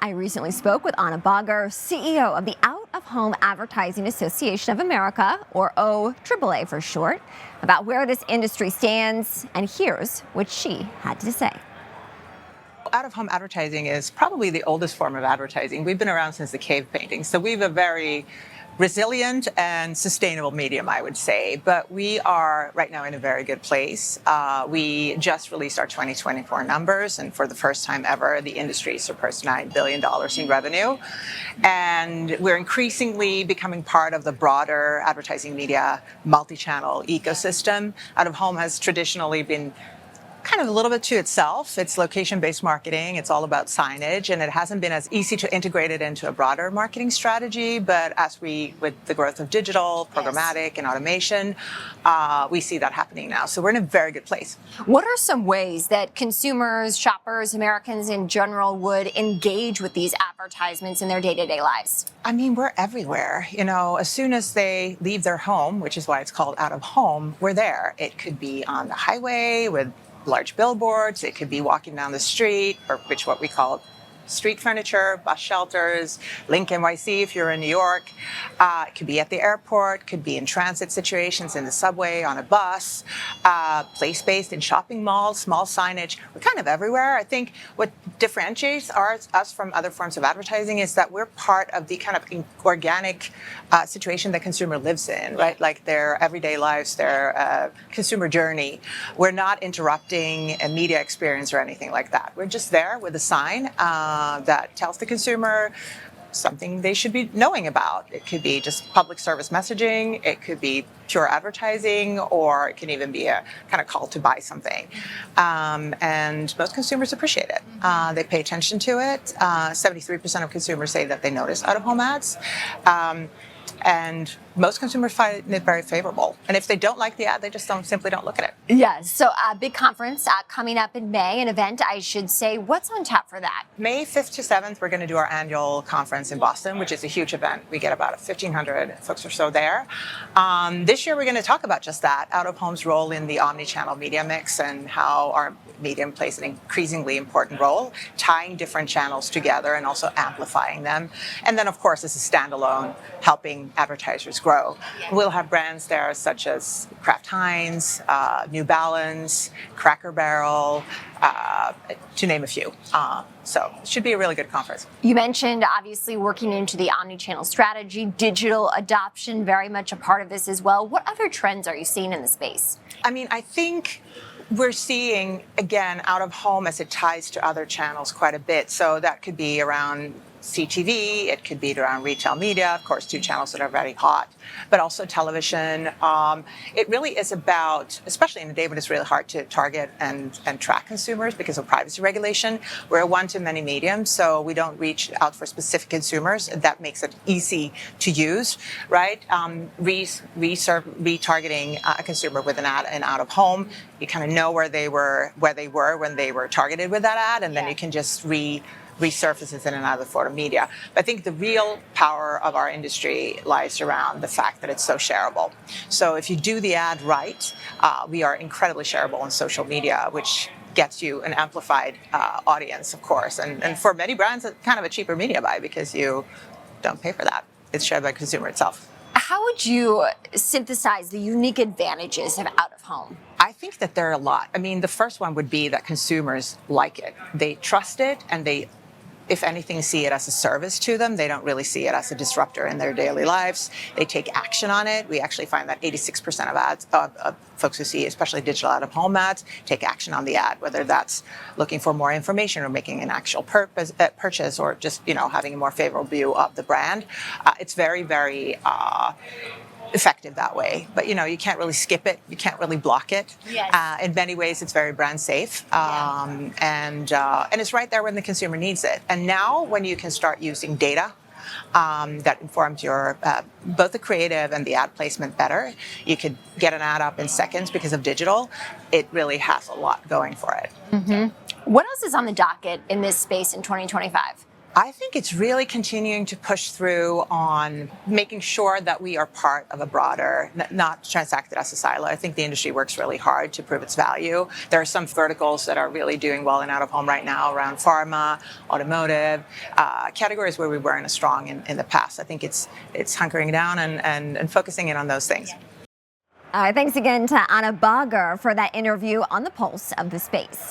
I recently spoke with Anna Bagger, CEO of the Out-of-Home Advertising Association of America, or OAAA for short, about where this industry stands, and here's what she had to say. Out-of-home advertising is probably the oldest form of advertising. We've been around since the cave painting, so we have a very resilient and sustainable medium, I would say. But we are right now in a very good place. We just released our 2024 numbers, and for the first time ever, the industry surpassed $9 billion in revenue. And we're increasingly becoming part of the broader advertising media multi-channel ecosystem. Out-of-home has traditionally been kind of a little bit to itself. It's location-based marketing. It's all about signage, and it hasn't been as easy to integrate it into a broader marketing strategy. But with the growth of digital, programmatic, and automation, we see that happening now. So we're in a very good place. What are some ways that consumers, shoppers, Americans in general would engage with these advertisements in their day-to-day lives? I mean, we're everywhere. You know, as soon as they leave their home, which is why it's called out of home, we're there. It could be on the highway with large billboards. It could be walking down the street, or what we call street furniture, bus shelters, link NYSE if you're in New York. It could be at the airport, could be in transit situations, in the subway, on a bus, place-based in shopping malls, small signage. We're kind of everywhere. I think what differentiates us from other forms of advertising is that we're part of the kind of organic situation that consumer lives in, right? Like their everyday lives, their consumer journey. We're not interrupting a media experience or anything like that. We're just there with a sign that tells the consumer something they should be knowing about. It could be just public service messaging, it could be pure advertising, or it can even be a kind of call to buy something. And most consumers appreciate it. They pay attention to it. 73% of consumers say that they notice out-of-home ads. And most consumers find it very favorable. And if they don't like the ad, they just simply don't look at it. Yes. So a big conference coming up in May, an event, I should say. What's on tap for that? May 5th to 7th, we're going to do our annual conference in Boston, which is a huge event. We get about 1,500 folks or so there. This year, we're going to talk about just that, out-of-home's role in the omni-channel media mix and how our medium plays an increasingly important role, tying different channels together and also amplifying them. And then, of course, as a standalone, helping advertisers grow. We'll have brands there such as Kraft Heinz, New Balance, Cracker Barrel, to name a few. So it should be a really good conference. You mentioned obviously working into the omni-channel strategy, digital adoption, very much a part of this as well. What other trends are you seeing in the space? I mean, I think we're seeing, again, out of home as it ties to other channels quite a bit. So that could be around CTV, it could be around retail media, of course, two channels that are very hot, but also television. It really is about, especially in a day when it's really hard to target and track consumers because of privacy regulation, we're a one-to-many medium, so we don't reach out for specific consumers. That makes it easy to use, right? Retargeting a consumer with an ad and out of home, you kind of know where they were when they were targeted with that ad, and then you can just resurfaces in another form of media. But I think the real power of our industry lies around the fact that it's so shareable. So if you do the ad right, we are incredibly shareable on social media, which gets you an amplified audience, of course. And for many brands, it's kind of a cheaper media buy because you don't pay for that. It's shared by the consumer itself. How would you synthesize the unique advantages of out-of-home? I think that there are a lot. I mean, the first one would be that consumers like it. They trust it, and they, if anything, see it as a service to them. They don't really see it as a disruptor in their daily lives. They take action on it. We actually find that 86% of ads, of folks who see, especially digital out-of-home ads, take action on the ad, whether that's looking for more information or making an actual purchase or just, having a more favorable view of the brand. It's very, very effective that way. But, you can't really skip it. You can't really block it. Yes. In many ways, it's very brand safe. And it's right there when the consumer needs it. And now when you can start using data that informs your both the creative and the ad placement better, you could get an ad up in seconds because of digital. It really has a lot going for it. Mm-hmm. What else is on the docket in this space in 2025? I think it's really continuing to push through on making sure that we are part of a broader, not transacted as a silo. I think the industry works really hard to prove its value. There are some verticals that are really doing well in out of home right now around pharma, automotive, categories where we weren't as strong in the past. I think it's hunkering down and focusing in on those things. Thanks again to Anna Bagger for that interview on the pulse of the space.